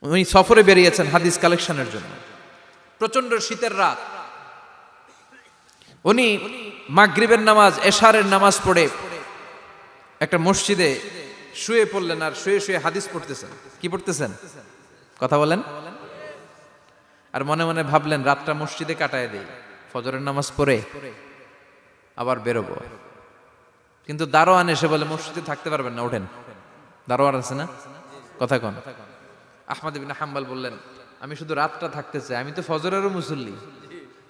উনি সফরে বেরিয়েছেন হাদিস কালেকশনের জন্য। প্রচন্ড শীতের রাত, উনি মাগরিবের নামাজ, এশারের নামাজ পড়ে একটা মসজিদে শুয়ে পড়লেন, আর শুয়ে শুয়ে হাদিস পড়তেছেন। কি পড়তেছেন? কথা বলেন। আর মনে মনে ভাবলেন রাতটা মসজিদে কাটায় দেই, ফজরের নামাজ পড়ে আবার বেরোবো। কিন্তু দারোয়ান এসে বলে মসজিদে থাকতে পারবেন না, ওঠেন। দারোয়ান আছে না, কথা কন। আহমদ ইবনে হাম্বল বললেন আমি শুধু রাতটা থাকতে চাই, আমি তো ফজরেরও মুসল্লি,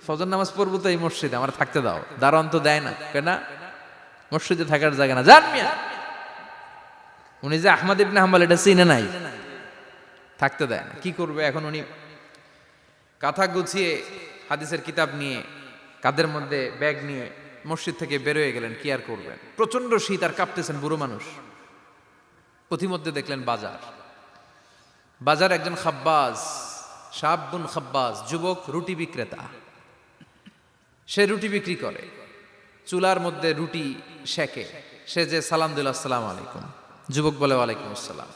ফজর নামাজ পড়বো তো এই মসজিদে, আমার থাকতে দাও। দারোয়ান তো দেয় না, কেন? মসজিদে থাকার জায়গা না, যান মিয়া। উনি যে আহমদ ইবনে হাম্বল এটা চিনে নাই, থাকতে দেয় না। কি করবে এখন? উনি কাঁথা গুছিয়ে হাদিসের কিতাব নিয়ে কাঁধের মধ্যে ব্যাগ নিয়ে মসজিদ থেকে বেরোয় গেলেন। কি আর করবেন, প্রচন্ড শীত, আর কাঁপতেছেন, বুড়ো মানুষ। পথিমধ্যে দেখলেন বাজার। বাজার একজন খাব্বাজ, শাবুন খাব্বাজ, যুবক রুটি বিক্রেতা। সে রুটি বিক্রি করে, চুলার মধ্যে রুটি সেকে। সে যে সালাম দিল আসসালামু আলাইকুম, যুবক বলে ওয়ালাইকুম আসসালাম।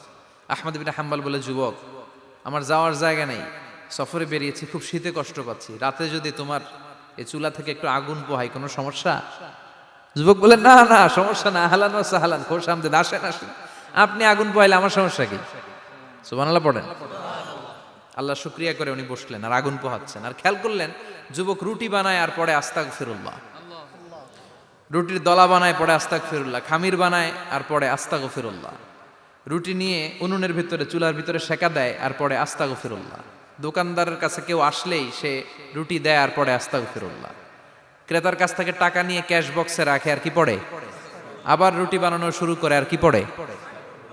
আহমদ ইবনে হাম্বল বলে যুবক আমার যাওয়ার জায়গা নেই, সফরে বেরিয়েছি, খুব শীতে কষ্ট পাচ্ছি, রাতে যদি তোমার এই চুলা থেকে একটু আগুন পোহাই কোনো সমস্যা? যুবক বলে না না সমস্যা না, আহলান ওয়া সাহলান, খোশ আমদেদ, আসেন আসেন, আপনি আগুন পোহাইলে আমার সমস্যা কি? সুবহানাল্লাহ পড়েন। আল্লাহ শুকরিয়া করে উনি বসলেন আর আগুন পোহাচ্ছেন। আর খেয়াল করলেন যুবক রুটি বানায় আর পরে আস্তাগফিরুল্লাহ, রুটির দলা বানায় পরে আস্তাগফিরুল্লাহ, খামির বানায় আর পরে আস্তাগফিরুল্লাহ, রুটি নিয়ে উনুনের ভিতরে চুলার ভিতরে সেকা দেয় আর পরে আস্তাগফিরুল্লাহ। দোকানদারের কাছে কেউ আসলেই সে রুটি দেয় আর পরে আস্তাগফিরুল্লাহ। ক্রেতার কাছ থেকে টাকা নিয়ে ক্যাশ বক্সে রাখে আর কি পড়ে, আবার রুটি বানানো শুরু করে আর কি পড়ে,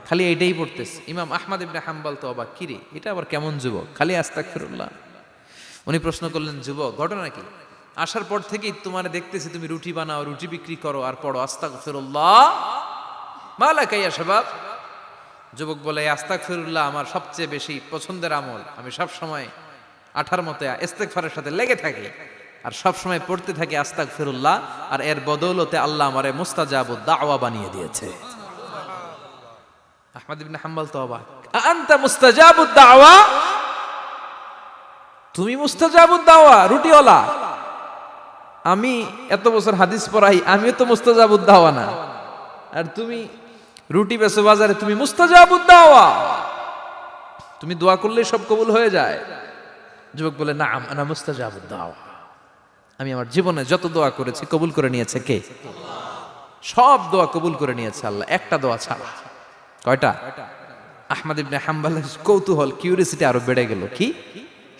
খালি এইটাই পড়তেছে। ইমাম আহমদ ইবনে হাম্বল তো অবাক, কিরে এটা আবার কেমন যুবক, খালি আস্তাগফিরুল্লাহ। উনি প্রশ্ন করলেন যুবক ঘটনা কি? আসার পর থেকেই তোমার দেখতেছি তুমি রুটি বানাও, রুটি বিক্রি করো আর পড়ো আস্তাগফিরুল্লাহ, মালাকা ইয়া শাবাব। যুবক বলে আস্তাগফিরুল্লাহ আমার সবচেয়ে বেশি পছন্দের আমল, আমি সব সময় আঠার মতো ইস্তেগফারের সাথে লেগে থাকি আর সব সময় পড়তে থাকি আস্তাগফিরুল্লাহ, আর এর বদৌলতে আল্লাহ আমারে মুস্তাজাবুদ দাওয়া বানিয়ে দিয়েছে। আহমদ ইবনে হাম্বল তো অবাক, আনতা মুস্তাজাবুদ দাওয়া, তুমি মুস্তাজাবুদ দাওয়া, রুটিওয়ালা। আমি এত বছর হাদিস পড়াই, আমিও তো মুস্তাজাবুদ দাওয়া না, আর তুমি রুটি বেচো বাজারে, তুমি মুস্তাজাবুদ দাওয়া, তুমি দোয়া করলে সব কবুল হয়ে যায়। যুবক বলে না আনা মুস্তাজাবুদ দাওয়া, আমি আমার জীবনে যত দোয়া করেছি কবুল করে নিয়েছে কে? সব দোয়া কবুল করে নিয়েছে আল্লাহ, একটা দোয়া ছাড়া। কয়টা? আহমদ ইবনে হাম্বলের কৌতূহল, কিউরিসিটি আরো বেড়ে গেল। কি?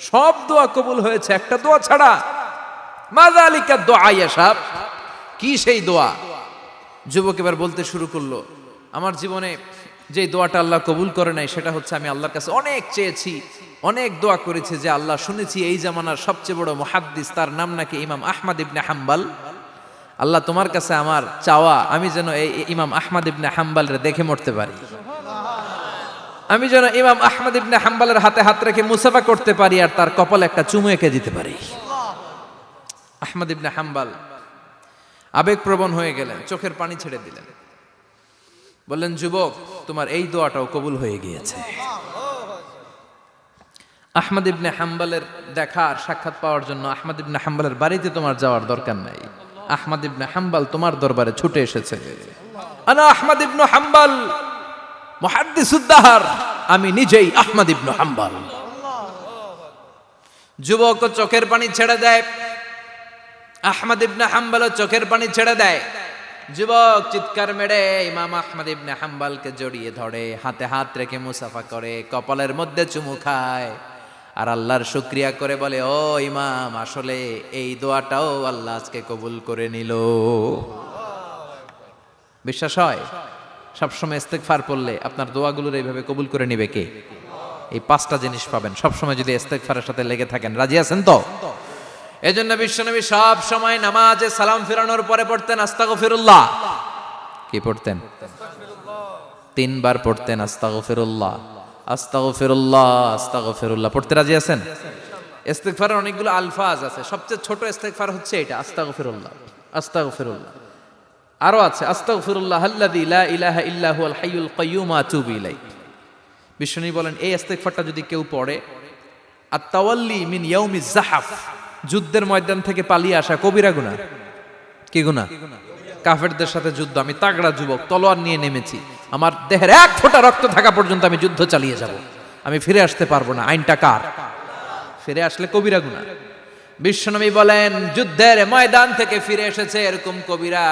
সব দোয়া কবুল হয়েছে একটা দোয়া ছাড়া। মাযালিকা দোয়া ইয়া শাব, কি সেই দোয়া? যুবক এবার বলতে শুরু করলো আমার জীবনে যে দোয়াটা আল্লাহ কবুল করে নাই সেটা হচ্ছে আমি আল্লাহর কাছে অনেক চেয়েছি, অনেক দোয়া করেছি যে আল্লাহ শুনেছি এই জামানার সবচেয়ে বড় মুহাদ্দিস, তার নাম নাকি ইমাম আহমদ ইবনে হাম্বল। আল্লাহ তোমার কাছে আমার চাওয়া আমি যেন এই ইমাম আহমদ ইবনে হাম্বলরে দেখে মরতে পারি, আমি যেন ইমাম আহমদ ইবনে হাম্বলের হাতে হাত রেখে মুসাফা করতে পারি আর তার কপালে একটা চুমু এঁকে দিতে পারি। আহমদ ইবনে হাম্বল আবেগপ্রবণ হয়ে গেলেন, চোখের পানি ছেড়ে দিলেন, বললেন যুবক তোমার এই দোয়াটাও কবুল হয়ে গিয়েছে। আহমদ ইবনে হাম্বলের দেখা আর সাক্ষাৎ পাওয়ার জন্য আহমদ ইবনে হাম্বলের বাড়িতে তোমার যাওয়ার দরকার নাই, আহমদ ইবনে হাম্বল তোমার দরবারে ছুটে এসেছে। আনা আহমদ ইবনে হাম্বল মুহাদ্দিসুদ দাহর, আমি নিজেই আহমদ ইবনে হাম্বল। যুবক চোখের পানি ছেড়ে দেয়, আহমদ ইবনে হাম্বল চোখের পানি ছেড়ে দেয়। যুবক চিৎকার মেরে ইমাম আহমদ ইবনে হাম্বলকে জড়িয়ে ধরে, হাতে হাত রেখে মুসাফা করে, কপালের মধ্যে চুমু খায় আর আল্লাহর শুকরিয়া করে বলে ও ইমাম আসলে এই দোয়াটাও আল্লাহ আজকে কবুল করে নিল। বিশ্বাস হয় সবসময় ইস্তেগফার পড়লে আপনার দোয়াগুলোর এইভাবে কবুল করে নিবে কে? এই পাঁচটা জিনিস পাবেন সবসময় যদি ইস্তেগফারের সাথে লেগে থাকেন। রাজি আছেন তো? এজন্য বিশ্বনবী সব সময় নামাজে সালাম ফিরানোর পরে পড়তেন আস্তাগফিরুল্লাহ। কি পড়তেন? তিনবার পড়তেন আস্তাগফিরুল্লাহ, আস্তাগফিরুল্লাহ, আস্তাগফিরুল্লাহ। পড়তে রাজি আছেন? ইস্তেগফারের অনেকগুলো আলফাজ আছে, সবচেয়ে ছোট ইস্তেগফার হচ্ছে এটা আস্তাগফিরুল্লাহ, আস্তাগফিরুল্লাহ। আরো আছে আস্তাগফিরুল্লাহ আল্লাযী লা ইলাহা ইল্লা হুয়াল হাইয়ুল কাইয়্যুম আতুবু ইলাইহি। বিশ্বনবী বলেন এই ইস্তেগফারটা যদি কেউ পড়ে, আত-তাওয়াল্লি মিন ইয়াউমিজ জাহাফ, যুদ্ধের ময়দান থেকে পালিয়ে আসা কবিরা গুনাহ। কি গুনাহ? কাফেরদের সাথে যুদ্ধ, আমি তাগড়া যুবক, তলোয়ার নিয়ে নেমেছি, আমার দেহের এক ফোঁটা রক্ত থাকা পর্যন্ত আমি যুদ্ধ চালিয়ে যাব, আমি ফিরে আসতে পারবো না, আইনটা কার? ফিরে আসলে কবিরা গুনাহ। বিশ্বনবী বলেন যুদ্ধের ময়দান থেকে ফিরে এসেছে এরকম কবিরা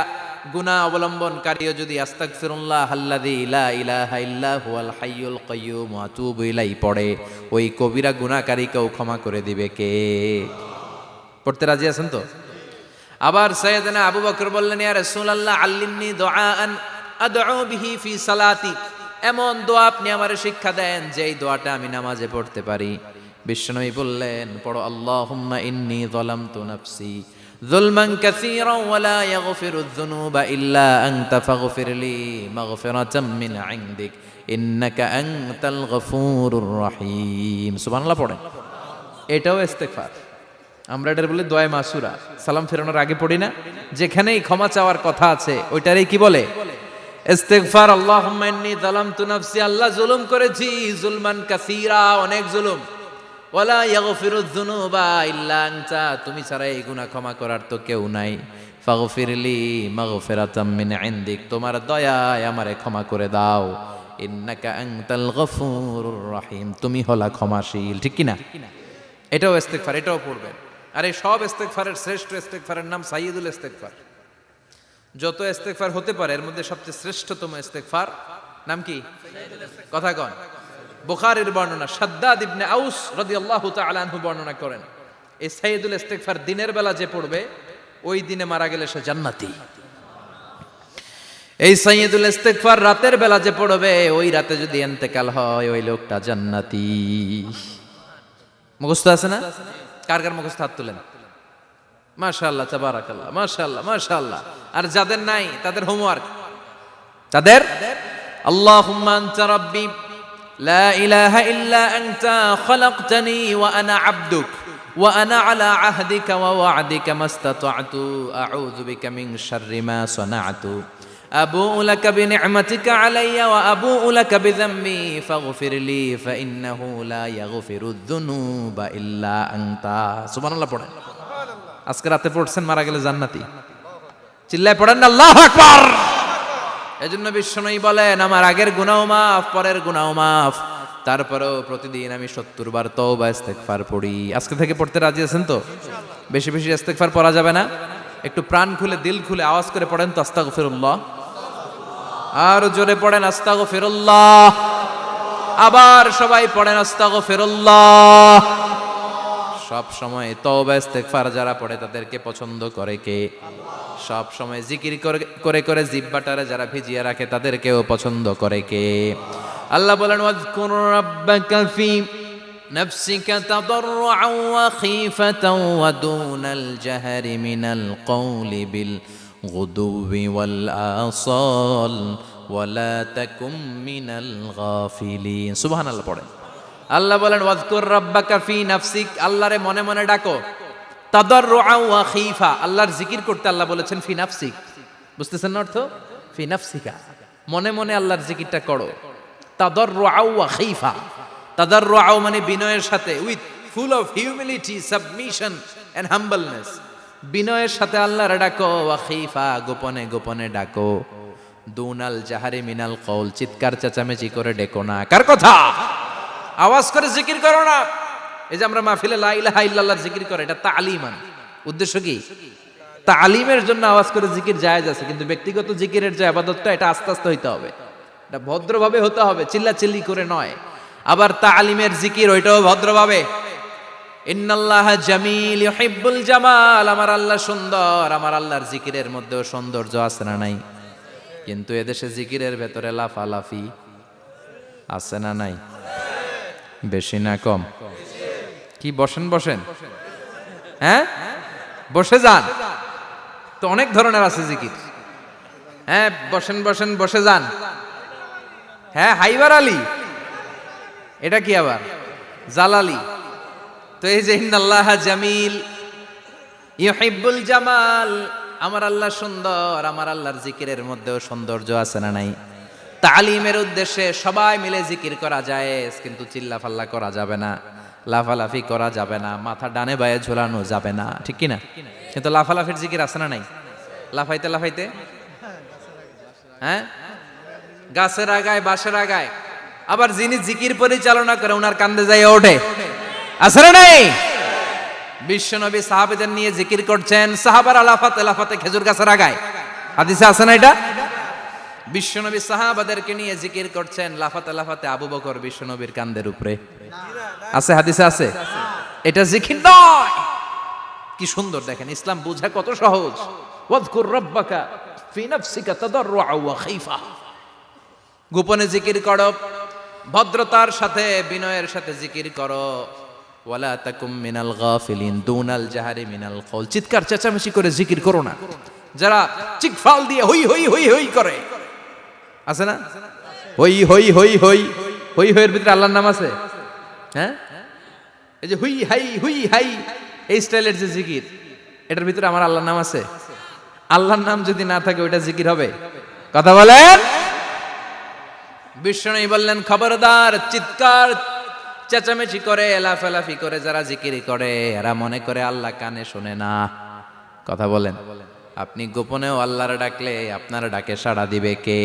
গুনাহ অবলম্বনকারীও যদি আস্তাগফিরুল্লাহ আল্লাযী লা ইলাহা ইল্লা হুয়াল হাইয়ুল কাইয়্যুম ওয়া আতুবু ইলাইহি পড়ে, ওই কবিরা গুনাহকারীকেও ক্ষমা করে দিবে কে? পড়তে রাজি আছেন তো? আবার সাইয়েদনা আবু বকর বললেন, ইয়া রাসূলুল্লাহ আল্লিমনি দুআআন আদউ বিহি ফি সালাতি, এমন দোয়া আপনি আমারে শিক্ষা দেন যে এই দোয়াটা আমি নামাজে পড়তে পারি। বিশ্বনবী বললেন, পড়ো আল্লাহুম্মা ইন্নী যালামতু নাফসি যুলমান কাসীরান ওয়া লা ইয়াগফিরুয যুনুবা ইল্লা আনতা ফাগফিরলি মাগফিরাতাম মিন ইনদিক ইন্নাকা আনতাল গফুরুর রহিম। সুবহানাল্লাহ পড়েন। এটাও ইস্তেগফার। আমরা এটার বলে দোয়া মাসুরা, সালাম ফেরানোর আগে পড়ি না? যেখানেই ক্ষমা চাওয়ার কথা আছে ওইটারই কি বলে? ইস্তেগফার। আল্লাহুম্মা ইন্নী যালামতু নাফসি, আল্লাহ জুলুম করেছি, যুলমান কাসীরা, অনেক জুলুম, ওয়ালা ইয়াগফিরুয যুনুবা ইল্লা আনতা, তুমি ছাড়া এই গুনাহ ক্ষমা করার তো কেউ নাই। ফাগফিরলি মাগফিরাতাম মিন ইনদিক, তোমার দয়ায় আমারে ক্ষমা করে দাও। ইন্নাকা আনতাল গফুরুর রহিম, তুমি হলা ক্ষমাশীল। ঠিক কি না? এটাও ইস্তেগফার, এটাও পড়বেন। আর এই সব ইস্তেগফারের শ্রেষ্ঠ ইস্তেগফারের নাম সাইয়্যিদুল ইস্তেগফার। যত ইস্তেগফার হতে পারে এর মধ্যে সবচেয়ে শ্রেষ্ঠতম ইস্তেগফার নাম কি? কথা কন। বুখারীর বর্ণনা, শাদ্দাদ ইবনে আউস রাদিয়াল্লাহু তাআলা আনহু বর্ণনা করেন, এই সাইয়্যিদুল ইস্তেগফার দিনের বেলা যে পড়বে ওই দিনে মারা গেলে সে জান্নাতি। এই সাইয়্যিদুল ইস্তেগফার রাতের বেলা যে পড়বে ওই রাতে যদি ইন্তেকাল হয় ওই লোকটা জান্নাতি। মুখস্থ আছে না? কার কার মুখস্থ হাত তুলেন। মাশাআল্লাহ, তাবারাকাল্লাহ, মাশাআল্লাহ, মাশাআল্লাহ। আর যাদের নাই তাদের হোমওয়ার্ক, তাদের আল্লাহুম্মা আনতা রাব্বি লা ইলাহা ইল্লা আনতা খালাকতানি ওয়া আনা আবদুক ওয়া আনা আলা আহদিকা ওয়া ওয়া'দিকা মাস্তাতা'তু আউযু বিকা মিন শাররি মা সানা'তু আবুউ লাকা বিনি'মাতিকা আলাইয়া ওয়া আবুউ লাকা বিযামবি ফাগফিরলি ফাইন্নাহু লা ইয়াগফিরুয যুনুবা ইল্লা আনতা। সুবহানাল্লাহ পড়েন। আজকে রাতে পড়ছেন, মারা গেলে জান্নাতি। চিল্লায় পড়েন না আল্লাহু আকবার। এজন্য বিশ্বনবী বলেন আমার আগের গুনাহ মাফ, পরের গুনাহ মাফ, তারপরেও প্রতিদিন আমি 70 বার তওবা ইস্তেগফার পড়ি। আজকে থেকে পড়তে রাজি আছেন তো? বেশি বেশি ইস্তেগফার পড়া যাবে না? একটু প্রাণ খুলে দিল খুলে আওয়াজ করে পড়েন তো আস্তাগফিরুল্লাহ। আর জোরে পড়েন আস্তাগফিরুল্লাহ। আবার সবাই পড়েন আস্তাগফিরুল্লাহ। সব সময় তওবা ইস্তেগফার যারা পড়ে তাদেরকে পছন্দ করে কে? সব সময় জিকির করে করে জিহ্বাটারে যারা ভিজিয়ে রাখে তাদেরকেও পছন্দ করে কে? আল্লাহ বলেন ওয়াজকুর রাব্বাকা ফি নাফসিকা তাদাররুআন ওয়া খীফাতান ওয়া দুনাল জাহরি মিনাল কওলি বিল গুদুবি ওয়াল আসাল ওয়া লা তাকুম মিনাল গাফিলিন। সুবহানাল্লাহ পড়েন। আল্লাহ বলেন ওয়াজকুর রাব্বাকা ফি নাফসিক, আল্লাহরে মনে মনে ডাকো। তাদাররুআন ওয়া খীফা, আল্লাহর জিকির করতে আল্লাহ বলেছেন ফি নাফসিক। বুঝতেছেন না অর্থ? ফি নাফসিকা, মনে মনে আল্লাহর জিকিরটা করো। তাদাররুআন ওয়া খীফা, তাদাররুআন মানে বিনয়ের সাথে, with full of humility, submission and humbleness, বিনয়ের সাথে আল্লাহরে ডাকো। ওয়া খীফা, গোপনে গোপনে ডাকো। দুনাল জাহারি মিনাল কওল, চিৎকার চেঁচামেচি করে ডেকো না। কার কথা? আওয়াজ করে জিকির করো না। এই যে আমরা মাহফিলে লা ইলাহা ইল্লাল্লাহর জিকির করে, এটা তালিমান। উদ্দেশ্য কি? তালিমের জন্য আওয়াজ করে জিকির জায়েজ আছে, কিন্তু ব্যক্তিগত জিকিরের যে ইবাদতটা এটা আস্তে আস্তে হইতে হবে, এটা ভদ্রভাবে হতে হবে, চিল্লাচিল্লি করে নয়। আবার তালিমের জিকির ওইটাও ভদ্রভাবে। ইন্নাল্লাহা জামিল ইউহিব্বুল জামাল, আমার আল্লাহ সুন্দর, আমার আল্লাহর জিকিরের মধ্যেও সৌন্দর্য আছে না নাই? কিন্তু এদেশে জিকিরের ভেতরে লাফালাফি আছে না নাই? বেশি না কম? কি বসেন বসেন, হ্যাঁ বসে যান তো, অনেক ধরনের আছে জিকির। হ্যাঁ বসেন বসেন, বসে যান। হ্যাঁ হাইবার আলী, এটা কি আবার জালালি? তো এই যে ইন্নাল্লাহা জামিল ইউহিব্বুল জামাল, আমার আল্লাহ সুন্দর, আমার আল্লাহর জিকিরের মধ্যেও সৌন্দর্য আছে না নাই? তালিমের উদ্দেশ্যে সবাই মিলে জিকির করা যায়, কিন্তু চিল্লাফাল্লা করা যাবে না, লাফালাফি করা যাবে না, মাথা ডানে বায়ে ঝোলানো যাবে না, ঠিক কি না? কিন্তু লাফালাফির জিকির আছে না নাই? লাফাইতে লাফাইতে, হ্যাঁ, গাছের আগায় বাঁশের আগায়, আবার যিনি জিকির পরিচালনা করে ওনার কান্দে যাই ওঠে, আছে না নাই? বিশ্বনবী সাহাবীদের নিয়ে জিকির করছেন, সাহাবারা লাফাতে লাফাতে খেজুর গাছের আগায়, হাদিসে আছে না এটা? বিশ্বনবী সাহাবাদেরকে নিয়ে জিকির করছেন, লাফাতে লাফাতে আবু বকর বিশ্বনবীর কান্দের উপরে, আছে হাদিসে আছে? এটা জিকির নয়। কি সুন্দর দেখেন, ইসলাম বুঝা কত সহজ। ওয়াযকুর রাব্বাকা ফি নাফসিকা তাদাররুআ ওয়া খাইফা, গোপনে জিকির করো, ভদ্রতার সাথে বিনয়ের সাথে জিকির করো। ওয়ালা তাকুম মিনাল গাফিলিন দুনাল জাহারি মিনাল কওল, চিৎকার চেঁচামেচি করে জিকির করো না। যারা চিকফাল দিয়ে হই হই হই হই করে, আছে না? হই হই হই হই হই হইয়ের ভিতরে আল্লাহর নাম আছে, হ্যাঁ? এই যে হুই হাই হুই হাই এই স্টাইলের যে জিকির, এটার ভিতরে আমার আল্লাহর নাম আছে? আল্লাহর নাম যদি না থাকে ওইটা জিকির হবে? কথা বলেন। বিশ্বনবী বললেন, খবরদার, চিৎকার চেঁচামেচি করে লাফালাফি করে যারা জিকির করে এরা মনে করে আল্লাহ কানে শোনে না। কথা বলেন। আপনি গোপনেও আল্লাহর ডাকলে আপনার ডাকে সাড়া দিবে কে?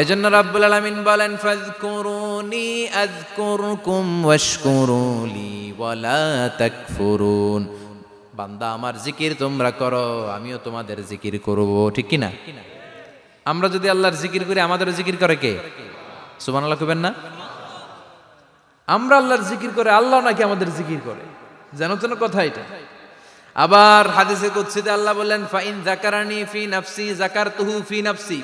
এজন্য রাব্বুল আলামিন বলেন, ফাযকুরুনি আযকুরকুম ওয়াশকুরুলি ওয়ালা তাকফুরুন। বান্দা আমার জিকির তোমরা করো, আমিও তোমাদের জিকির করব, ঠিক কি না? আমরা যদি আল্লাহর জিকির করি আমাদেরও জিকির করে কে? সুবহানাল্লাহ কইবেন না? আমরা আল্লাহর জিকির করে, আল্লাহ নাকি আমাদের জিকির করে, জানো তো না কথা এটা? আবার হাদিসে কুদসিতে আল্লাহ বললেন, ফাইন যাকারানি ফি নাফসি যাকারতুহু ফি নাফসি।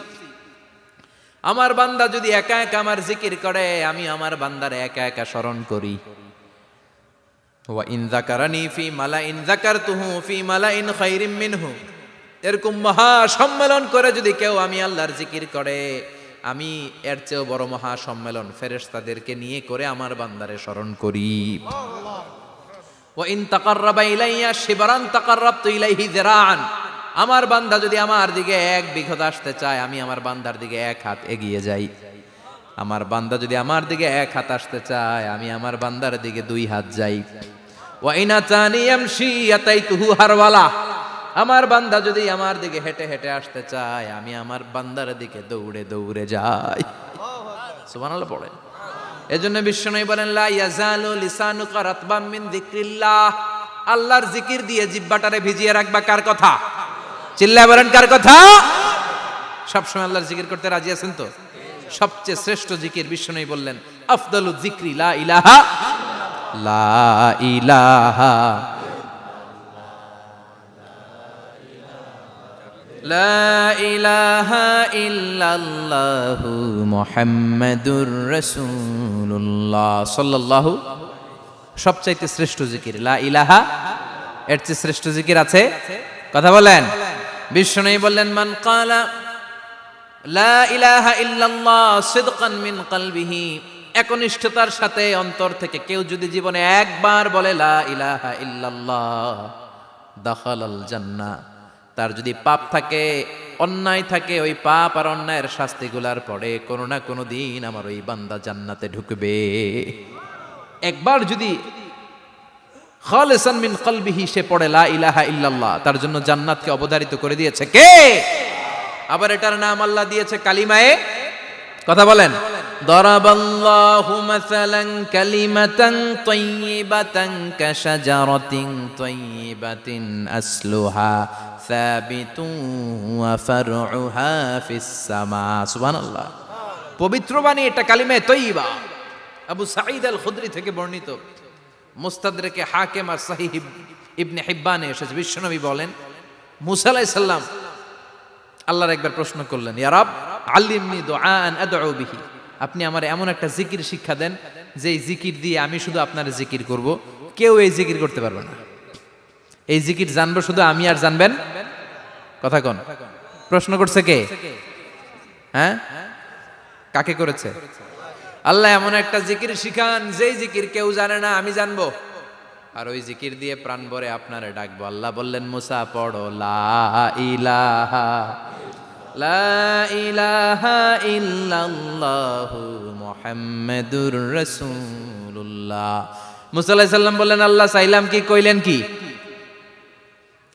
আমার বান্দা যদি একা একা আমার জিকির করে, আমি আমার বান্দারে একা একা স্মরণ করি। ওয়া ইন যাকারানি ফি মালাইন যাকারতুহু ফি মালাইন খায়রিম মিনহু। এরকম মহা সম্মেলন করে যদি কেউ আমি আল্লাহর জিকির করে, আমি এর চেয়েও বড় মহা সম্মেলন ফেরেশতাদেরকে নিয়ে করে আমার বান্দারে স্মরণ করি। ওয়া ইন তাকাররাবা ইলাইয়া শিবরান তাকাররাবতু ইলাইহি যিরাআন। আমার বান্দা যদি আমার দিকে এক বিঘত আসতে চায়, আমি আমার বান্দার দিকে এক হাত এগিয়ে যাই। আমার বান্দা যদি আমার দিকে এক হাত আসতে চায়, আমি আমার বান্দার দিকে দুই হাত যাই। ওয়া ইন আতানি ইয়ামশি আতাইতুহু হারওয়ালা। আমার বান্দা যদি আমার দিকে হেঁটে হেঁটে আসতে চায়, আমি আমার বান্দার দিকে দৌড়ে দৌড়ে যাই। সুবহানাল্লাহ পড়েন। এজন্য বিশ্বনবী বলেন, লা ইয়াজালু লিসানুকা রাতবাম মিন যিকরিল্লাহ। আল্লাহর জিকির দিয়ে জিহ্বাটারে ভিজিয়ে রাখবা। কার কথা? চিল্লায় বলেন, কার কথা? সবসময় আল্লাহর জিকির করতে রাজি আছেন তো? সবচেয়ে শ্রেষ্ঠ জিকির বিশ্বনবী বললেন, আফদালু যিকরি লা ইলাহা লা ইলাহা লা ইলাহা ইল্লাল্লাহু মুহাম্মাদুর রাসূলুল্লাহ সাল্লাল্লাহু। সবচাইতে শ্রেষ্ঠ জিকির লা ইলাহা, এর চেয়ে শ্রেষ্ঠ জিকির আছে? কথা বলেন। বিশ্বনবী বললেন, মান ক্বালা লা ইলাহা ইল্লাল্লাহ সিদকান মিন কলবিহি, একনিষ্ঠতার সাথে অন্তর থেকে কেউ যদি জীবনে একবার বলে লা ইলাহা ইল্লাল্লাহ, দাখালাল জান্নাহ। তার যদি পাপ থাকে, অন্যায় থাকে, ওই পাপ আর অন্যায়ের শাস্তিগুলার পরে কোনো না কোনো দিন আমার ওই বান্দা জান্নাতে ঢুকবে। একবার যদি খালিসান মিন কলবিহি সে পড়ে লা ইলাহা ইল্লাল্লাহ, তার জন্য জান্নাতকে অবধারিত করে দিয়েছে কে? আবার এটার নাম আল্লাহ দিয়েছে কালিমায়ে, কথা বলেন, দরাবাল্লাহু মাসালান কালিমাতান তাইয়িবাতান কাশাজারাতিন তাইয়িবাতিন আসলুহা সাবিতুন ওয়া ফারউহা ফিস সামা। সুবহানাল্লাহ। পবিত্র বাণী এটা কালিমায়ে তাইয়িবা। আবু সাঈদ আল খুদরি থেকে বর্ণিত, মুস্তাদরেকে হাকিম আর সহিহ ইবনে হিব্বানে এসেছে। বিশ্বনবী বলেন, মুসা আলাইহিস সালাম আল্লাহর একবার প্রশ্ন করলেন, ইয়া রাব আল্লিমনি দুআআন আদউ বিহি, আপনি আমার এমন একটা জিকির শিক্ষা দেন যে জিকির দিয়ে আমি শুধু আপনার জিকির করব, কেউ এই জিকির করতে পারবে না। এই জিকির জানবো শুধু আমি, আর জানবেন কথা কোন? প্রশ্ন করছে কে? হ্যাঁ, কাকে করেছে? আল্লাহ এমন একটা জিকির শিখান যেই জিকির কেউ জানে না, আমি জানবো, আর ওই জিকির দিয়ে প্রাণ ভরে আপনারে ডাকবো। আল্লাহ বললেন, মুসা পড়ো লা ইলাহা লা ইলাহা ইল্লাল্লাহু মুহাম্মাদুর রাসূলুল্লাহ। মুসা আলাইহিস সালাম বললেন, আল্লাহ চাইলাম কি, কইলেন কি?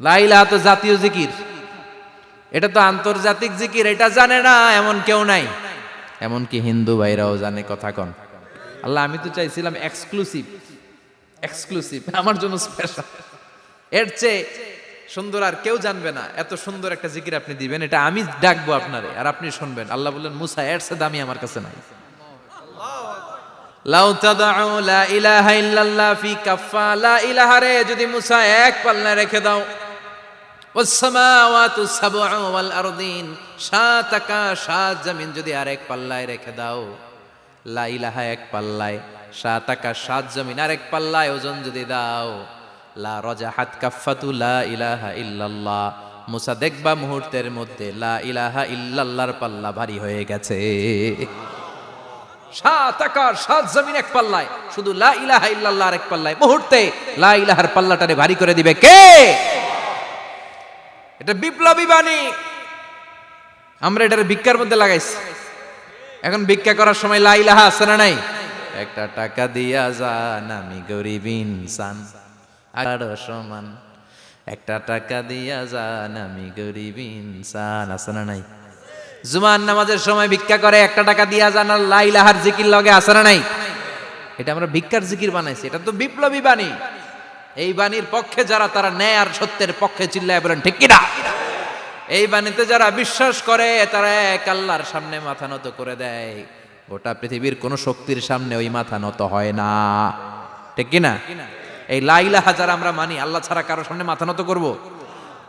লা ইলাহা তো জাতীয় জিকির, এটা তো আন্তর্জাতিক জিকির, এটা জানে না এমন কেউ নাই। এমনকি হিন্দু ভাইরাও জানে। কথা কন। আল্লাহ, আমি তো চাইছিলাম এক্সক্লুসিভ, আমার জন্য স্পেশাল, এর চেয়ে সুন্দর আর কেউ জানবে না। এত সুন্দর একটা জিকির আপনি দিবেন, এটা আমি ডাকবো আপনারে আর আপনি শুনবেন। আল্লাহ বললেন, মুসা, এর চেয়ে দামি আমার কাছে নাই। লাউ তাদউ লা ইলাহা ইল্লাল্লাহ ফি কাফা, লা ইলাহা রে যদি মুসা এক পাল্লায় রেখে দাও, ওয়াস সামাওয়াতু সাবউ ওয়াল আরদিন, সাত আকাশ সাত জমিন যদি আরেক পাল্লায় রেখে দাও, লা ইলাহা এক পাল্লায়, সাত আকাশ সাত জমিন আরেক পাল্লায় ওজন যদি দাও, লা রাজাহাত কাফাতু লা ইলাহা ইল্লাল্লাহ, মুসা দেখবা মুহূর্তের মধ্যে লা ইলাহা ইল্লাল্লাহর পাল্লা ভারী হয়ে গেছে। সাত আকাশ সাত জমিন এক পাল্লায়, শুধু লা ইলাহা ইল্লাল্লাহ আরেক পাল্লায়, মুহূর্তে লা ইলাহার পাল্লাটারে ভারী করে দিবে কে? এটা বিপ্লবী বাণী। আমরা এটার ভিক্ষার মধ্যে লাগাইছি। এখন ভিক্ষা করার সময় লা ইলাহা আছে না নাই? একটা টাকা দিয়া যান, আমি গরিব ইনসান আর সমান, একটা টাকা দিয়া যান, আমি গরিব ইনসান, আছে না নাই? জুমার নামাজের সময় ভিক্ষা করে, একটা টাকা দিয়া যান, আর লা ইলাহার জিকির লগে, আছে না নাই? এটা আমরা ভিক্ষার জিকির বানাইছি। এটা তো বিপ্লবী বাণী। এই বাণীর পক্ষে যারা, তারা ন্যায় আর সত্যের পক্ষে চিল্লায় বলেন ঠিক কিনা? এই বাণীতে যারা বিশ্বাস করে, তারা এক আল্লাহর সামনে মাথা নত করে দেয়। গোটা পৃথিবীর কোন শক্তির সামনে ওই মাথা নত হয় না, ঠিক কিনা? এই লা ইলাহা যারা আমরা মানি, আল্লাহ ছাড়া কারো সামনে মাথা নত করব?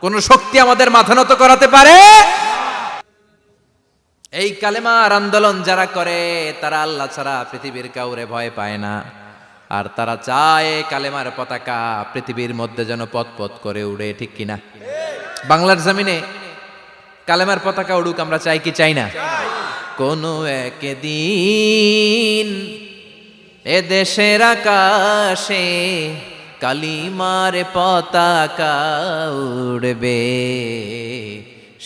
কোন শক্তি আমাদের মাথা নত করাতে পারে? এই কালেমার আন্দোলন যারা করে, তারা আল্লাহ ছাড়া পৃথিবীর কাউরে ভয় পায় না। আর তারা চায় কালেমার পতাকা পৃথিবীর মধ্যে যেন পথ পথ করে উড়ে, ঠিক কিনা? বাংলার জমিনে কালেমার পতাকা উড়ুক, আমরা চাই কি চাই না? কোনো একদিন এ দেশের আকাশে কালিমার পতাকা উড়বে,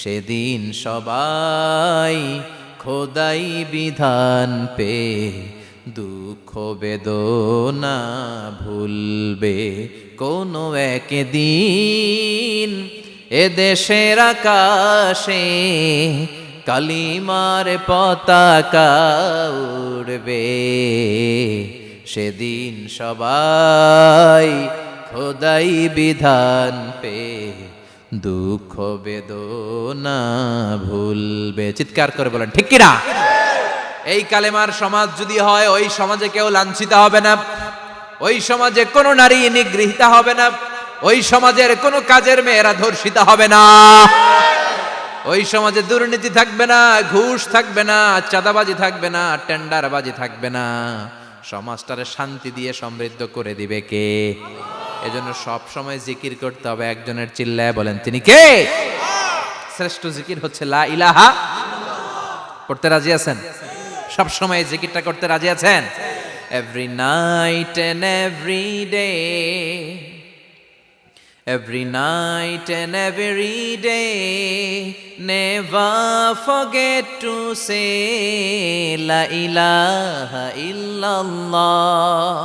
সেদিন সবাই খোদাই বিধান পে দুঃখ বেদনা ভুলবে। কোনো একদিন এ দেশের আকাশে কালিমার পতাকা উড়বে, সেদিন সবাই খোদাই বিধান পে দুঃখ বেদনা ভুলবে। চিৎকার করে বলেন ঠিক কিনা? এই কালেমার সমাজ যদি হয়, ওই সমাজে কেউ লাঞ্ছিত হবে না, ওই সমাজে কোনো নারী নিগৃহীতা হবে না, ওই সমাজের কোনো কাজের মেয়েরা ধর্ষিত হবে না, ওই সমাজে দুর্নীতি থাকবে না, ঘুষ থাকবে না, চাঁদাবাজি থাকবে না, টেন্ডারবাজি থাকবে না। সমাজটারে শান্তি দিয়ে সমৃদ্ধ করে দিবে কে? এজন্য সব সময় জিকির করতে হবে একজনের, চিল্লায় বলেন তিনি কে? শ্রেষ্ঠ জিকির হচ্ছে লা ইলাহা। পড়তে রাজি আছেন? সব সময় জিকিরটা করতে রাজি আছেন? Every night and every day, every night and every day, never forget to say la ilaha illallah,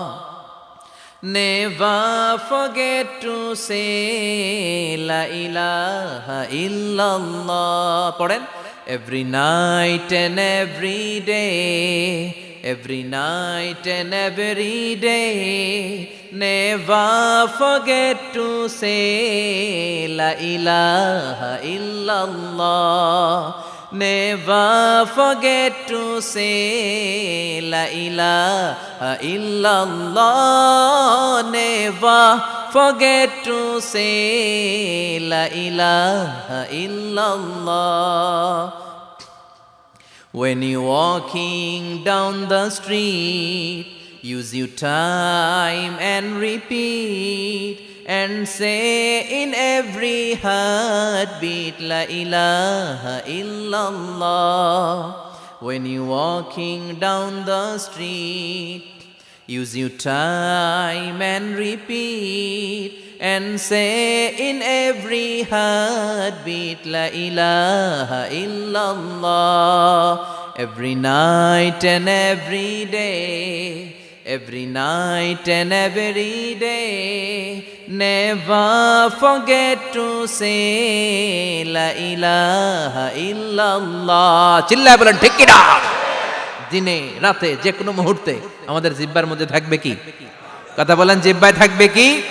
never forget to say la ilaha illallah. পড়েন, every night and every day, every night and every day, never forget to say la ilaha illallah, never forget to say la ilaha illallah, never forget to say la ilaha illallah. When you're walking down the street, use your time and repeat, and say in every heartbeat la ilaha illallah. When you're walking down the street, Use your time and repeat and say in every heartbeat La ilaha illallah. Every night and every day, every night and every day, never forget to say La ilaha illallah. চিল্লায় বলেন ঠিক কিনা? দিনে রাতে যে কোনো মুহূর্তে আমাদের জিহ্বার মধ্যে থাকবে কি? কথা বলেন, জিহ্বায় থাকবে কি?